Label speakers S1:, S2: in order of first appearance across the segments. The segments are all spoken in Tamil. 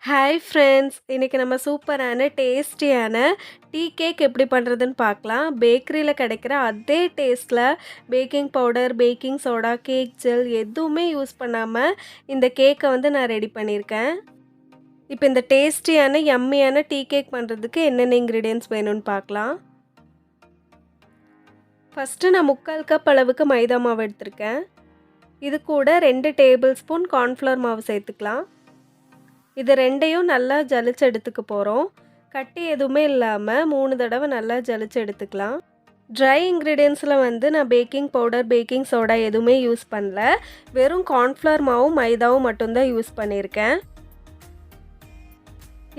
S1: Hi friends! இன்னைக்கு நம்ம சூப்பரான, டேஸ்டியான டீ கேக் எப்படி பண்ணுறதுன்னு பார்க்கலாம். பேக்கரியில் கிடைக்கிற அதே டேஸ்ட்டில் baking powder, baking soda, cake gel எதுவுமே யூஸ் பண்ணாமல் இந்த கேக்கை நான் ரெடி பண்ணியிருக்கேன். இப்போ இந்த டேஸ்டியான, யம்மியான டீ கேக் பண்ணுறதுக்கு என்னென்ன இன்க்ரீடியன்ட்ஸ் வேணும்னு பார்க்கலாம். ஃபஸ்ட்டு நான் 3/4 கப் அளவுக்கு மைதா மாவு எடுத்திருக்கேன். இது கூட 2 டேபிள் ஸ்பூன் கார்ன்ஃப்ளவர் மாவு சேர்த்துக்கலாம். இது ரெண்டையும் நல்லா ஜலிச்சு எடுத்துக்க போகிறோம். கட்டி எதுவுமே இல்லாமல் 3 தடவை நல்லா ஜலிச்சு எடுத்துக்கலாம். ட்ரை இன்க்ரீடியன்ஸில் நான் பேக்கிங் பவுடர், பேக்கிங் சோடா எதுவுமே யூஸ் பண்ணல. வெறும் கார்ன்ஃப்ளவர் மாவும் மைதாவும் மட்டும்தான் யூஸ் பண்ணியிருக்கேன்.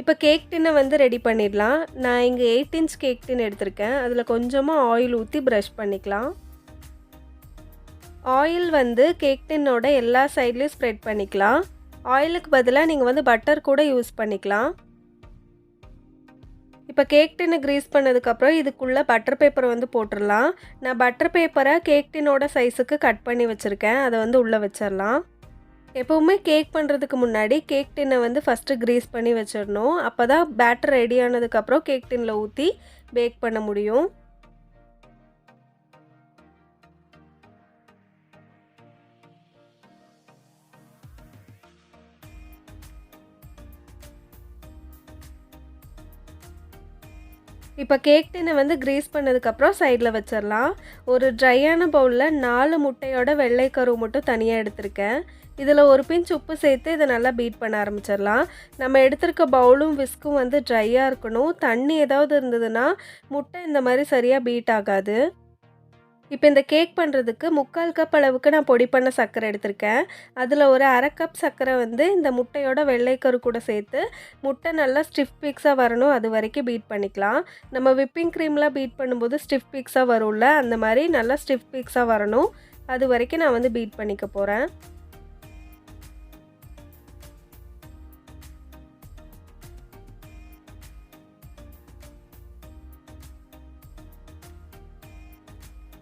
S1: இப்போ கேக் டின்னை ரெடி பண்ணிடலாம். நான் இங்கே 8 இன்ச் கேக் டின் எடுத்திருக்கேன். அதில் கொஞ்சமாக ஆயில் ஊற்றி ப்ரஷ் பண்ணிக்கலாம். ஆயில் கேக் டின்னோட எல்லா சைட்லேயும் ஸ்ப்ரெட் பண்ணிக்கலாம். ஆயிலுக்கு பதிலாக நீங்கள் பட்டர் கூட யூஸ் பண்ணிக்கலாம். இப்போ கேக் டின்னை க்ரீஸ் பண்ணதுக்கப்புறம் இதுக்குள்ளே பட்டர் பேப்பரை போட்டுடலாம். நான் பட்டர் பேப்பரை கேக் டின்னோட சைஸுக்கு கட் பண்ணி வச்சுருக்கேன். அதை உள்ளே வச்சிடலாம். எப்போவுமே கேக் பண்ணுறதுக்கு முன்னாடி கேக் டின்னை ஃபஸ்ட்டு க்ரீஸ் பண்ணி வச்சிடணும். அப்போ தான் பேட்டர் ரெடி ஆனதுக்கப்புறம் கேக் டின்னில் ஊற்றி பேக் பண்ண முடியும். இப்போ கேக் டின்னை க்ரீஸ் பண்ணதுக்கப்புறம் சைடில் வச்சிடலாம். ஒரு ட்ரையான பவுலில் 4 முட்டையோட வெள்ளை கரு மட்டும் தனியாக எடுத்திருக்கேன். இதில் ஒரு பிஞ்ச் உப்பு சேர்த்து இதை நல்லா பீட் பண்ண ஆரம்பிச்சிடலாம். நம்ம எடுத்திருக்க பவுலும் விஸ்க்கும் ட்ரையாக இருக்கணும். தண்ணி ஏதாவது இருந்ததுன்னா முட்டை இந்த மாதிரி சரியாக பீட் ஆகாது. இப்போ இந்த கேக் பண்ணுறதுக்கு 3/4 கப் அளவுக்கு நான் பொடி பண்ண சர்க்கரை எடுத்திருக்கேன். அதில் ஒரு 1/2 கப் சர்க்கரை இந்த முட்டையோட வெள்ளைக்கரு கூட சேர்த்து முட்டை நல்லா ஸ்டிஃப் பீக்ஸாக வரணும், அது வரைக்கும் பீட் பண்ணிக்கலாம். நம்ம விப்பிங் க்ரீம்லாம் பீட் பண்ணும்போது ஸ்டிஃப் பீக்ஸாக வரும்ல, அந்த மாதிரி நல்லா ஸ்டிஃப் பீக்ஸாக வரணும், அது வரைக்கும் நான் பீட் பண்ணிக்க போகிறேன்.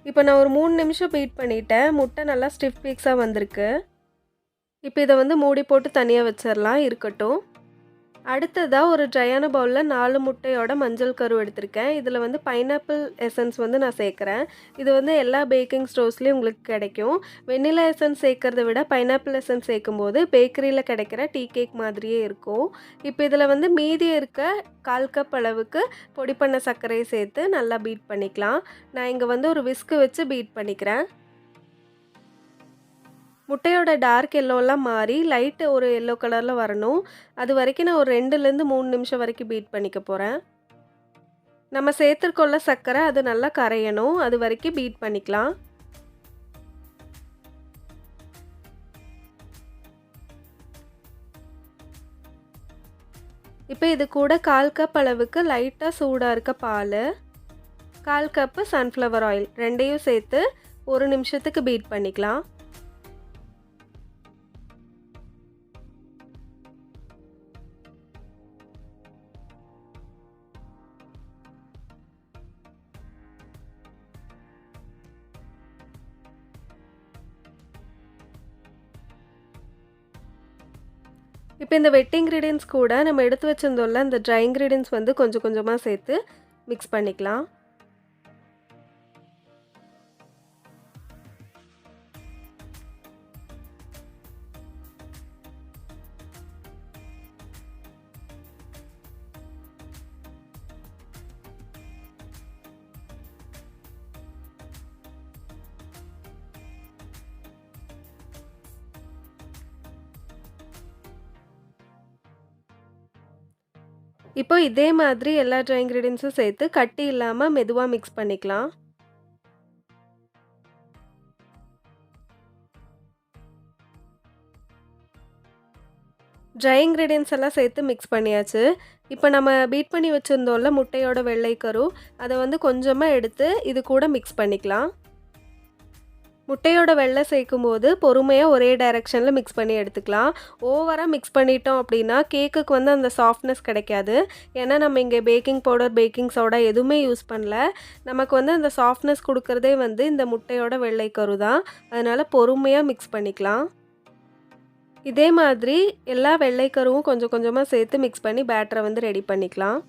S1: இப்போ நான் ஒரு 3 நிமிஷம் பீட் பண்ணிட்டேன். முட்டை நல்லா ஸ்டிஃப் பீக்ஸாக வந்திருக்கு. இப்போ இதை மூடி போட்டு தனியாக வச்சிடலாம், இருக்கட்டும். அடுத்ததாக ஒரு ட்ரையான பவுலில் 4 முட்டையோட மஞ்சள் கரு எடுத்திருக்கேன். இதில் பைனாப்பிள் எசன்ஸ் நான் சேர்க்குறேன். இது எல்லா பேக்கிங் ஸ்டோர்ஸ்லேயும் உங்களுக்கு கிடைக்கும். வெண்ணிலா எசன்ஸ் சேர்க்கறத விட பைனாப்பிள் எசன்ஸ் சேர்க்கும்போது பேக்கரியில் கிடைக்கிற டீ கேக் மாதிரியே இருக்கும். இப்போ இதில் மீதி இருக்க 1/4 கப் அளவுக்கு பொடி பண்ண சர்க்கரையை சேர்த்து நல்லா பீட் பண்ணிக்கலாம். நான் இங்கே ஒரு விஸ்கு வச்சு பீட் பண்ணிக்கிறேன். முட்டையோட டார்க் எல்லோலாம் மாறி லைட்டு ஒரு எல்லோ கலரில் வரணும். அது வரைக்கும் நான் ஒரு 2லேருந்து 3 நிமிஷம் வரைக்கும் பீட் பண்ணிக்க போகிறேன். நம்ம சேர்த்துருக்கோள்ள சர்க்கரை அது நல்லா கரையணும், அது வரைக்கும் பீட் பண்ணிக்கலாம். இப்போ இது கூட 1/4 கப் அளவுக்கு லைட்டாக சூடாக இருக்க பால், 1/4 கப்பு சன்ஃப்ளவர் ஆயில் ரெண்டையும் சேர்த்து 1 நிமிஷத்துக்கு பீட் பண்ணிக்கலாம். இப்போ இந்த வெட் இன்க்ரீடியன்ட்ஸ் கூட நம்ம எடுத்து வச்சிருந்தோம்ல இந்த ட்ரை இன்க்ரீடியன்ட்ஸ் கொஞ்சம் கொஞ்சமாக சேர்த்து மிக்ஸ் பண்ணிக்கலாம். இப்போ இதே மாதிரி எல்லா ட்ரை இன்க்ரீடியன்ட்ஸும் சேர்த்து கட்டி இல்லாமல் மெதுவாக மிக்ஸ் பண்ணிக்கலாம். ட்ரை இன்க்ரீடியன்ட்ஸ் எல்லாம் சேர்த்து மிக்ஸ் பண்ணியாச்சு. இப்போ நம்ம பீட் பண்ணி வச்சுருந்தோம்ல முட்டையோட வெள்ளைக்கரு, அதை கொஞ்சமாக எடுத்து இது கூட மிக்ஸ் பண்ணிக்கலாம். முட்டையோட வெள்ளை சேர்க்கும்போது பொறுமையாக ஒரே டைரெக்ஷனில் மிக்ஸ் பண்ணி எடுத்துக்கலாம். ஓவராக மிக்ஸ் பண்ணிட்டோம் அப்படின்னா கேக்குக்கு அந்த சாஃப்ட்னஸ் கிடைக்காது. ஏன்னா நம்ம இங்கே பேக்கிங் பவுடர், பேக்கிங் சோடா எதுவுமே யூஸ் பண்ணல. நமக்கு அந்த சாஃப்ட்னஸ் கொடுக்குறதே இந்த முட்டையோட வெள்ளைக்கரு தான். அதனால் பொறுமையாக மிக்ஸ் பண்ணிக்கலாம். இதே மாதிரி எல்லா வெள்ளை கருவும் கொஞ்சம் கொஞ்சமாக சேர்த்து மிக்ஸ் பண்ணி பேட்டரை வந்து ரெடி பண்ணிக்கலாம்.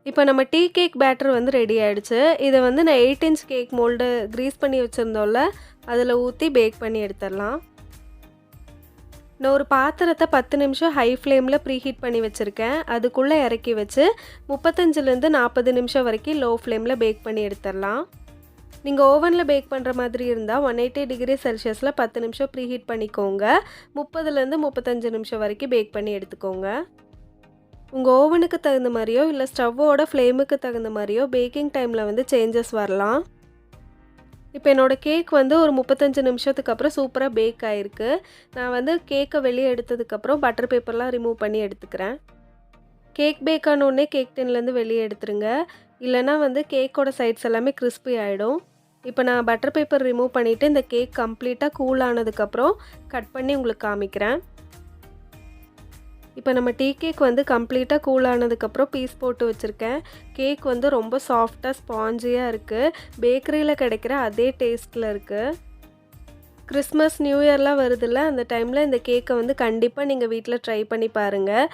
S1: இப்போ நம்ம டீ கேக் பேட்டர் வந்து ரெடி ஆகிடுச்சு. இதை வந்து நான் 8 இன்ச் கேக் மோல்டு க்ரீஸ் பண்ணி வச்சுருந்தோம்ல, அதில் ஊற்றி பேக் பண்ணி எடுத்துடலாம். நான் ஒரு பாத்திரத்தை 10 நிமிஷம் ஹை ஃப்ளேமில் ப்ரீஹீட் பண்ணி வச்சுருக்கேன். அதுக்குள்ளே இறக்கி வச்சு 35லேருந்து 40 நிமிஷம் வரைக்கும் லோ ஃப்ளேமில் பேக் பண்ணி எடுத்துடலாம். நீங்கள் ஓவனில் பேக் பண்ணுற மாதிரி இருந்தால் 180 டிகிரி செல்சியஸில் 10 நிமிஷம் ப்ரீஹீட் பண்ணிக்கோங்க. 30லேருந்து 35 நிமிஷம் வரைக்கும் பேக் பண்ணி எடுத்துக்கோங்க. உங்கள் ஓவனுக்கு தகுந்த மாதிரியோ இல்லை ஸ்டவ்வோட ஃப்ளேமுக்கு தகுந்த மாதிரியோ பேக்கிங் டைமில் வந்து சேஞ்சஸ் வரலாம். இப்போ என்னோடய கேக் வந்து ஒரு 35 நிமிஷத்துக்கு அப்புறம் சூப்பராக பேக் ஆகிருக்கு. நான் வந்து கேக்கை வெளியே எடுத்ததுக்கப்புறம் பட்டர் பேப்பர்லாம் ரிமூவ் பண்ணி எடுத்துக்கிறேன். கேக் பேக் ஆனோடனே கேக் டின்லேருந்து வெளியே எடுத்துருங்க. இல்லைனா வந்து கேக்கோட சைட்ஸ் எல்லாமே கிறிஸ்பி ஆகிடும். இப்போ நான் பட்டர் பேப்பர் ரிமூவ் பண்ணிவிட்டு இந்த கேக் கம்ப்ளீட்டாக கூல் ஆனதுக்கப்புறம் கட் பண்ணி உங்களுக்கு காமிக்கிறேன். இப்போ நம்ம டீ கேக் வந்து கம்ப்ளீட்டாக கூல் ஆனதுக்கப்புறம் பீஸ் போட்டு வச்சுருக்கேன். கேக் வந்து ரொம்ப சாஃப்டாக ஸ்பாஞ்சியாக இருக்குது. பேக்கரியில் கிடைக்கிற அதே டேஸ்ட்டில் இருக்குது. கிறிஸ்மஸ் நியூ இயர்லாம் வருதுல்ல, அந்த டைமில் இந்த கேக்கை வந்து கண்டிப்பாக நீங்கள் வீட்டில் ட்ரை பண்ணி பாருங்கள்.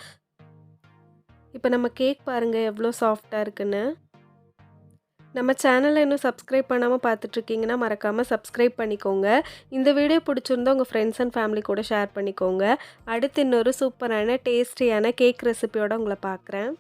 S1: இப்போ நம்ம கேக் பாருங்கள் எவ்வளோ சாஃப்டாக இருக்குன்னு. நம்ம சேனலை இன்னும் சப்ஸ்கிரைப் பண்ணாமல் பார்த்துட்ருக்கீங்கன்னா மறக்காமல் சப்ஸ்கிரைப் பண்ணிக்கோங்க. இந்த வீடியோ பிடிச்சிருந்தா உங்கள் ஃப்ரெண்ட்ஸ் அண்ட் ஃபேமிலி கூட ஷேர் பண்ணிக்கோங்க. அடுத்து இன்னொரு சூப்பரான டேஸ்டியான கேக் ரெசிபியோடு உங்களை பார்க்குறேன்.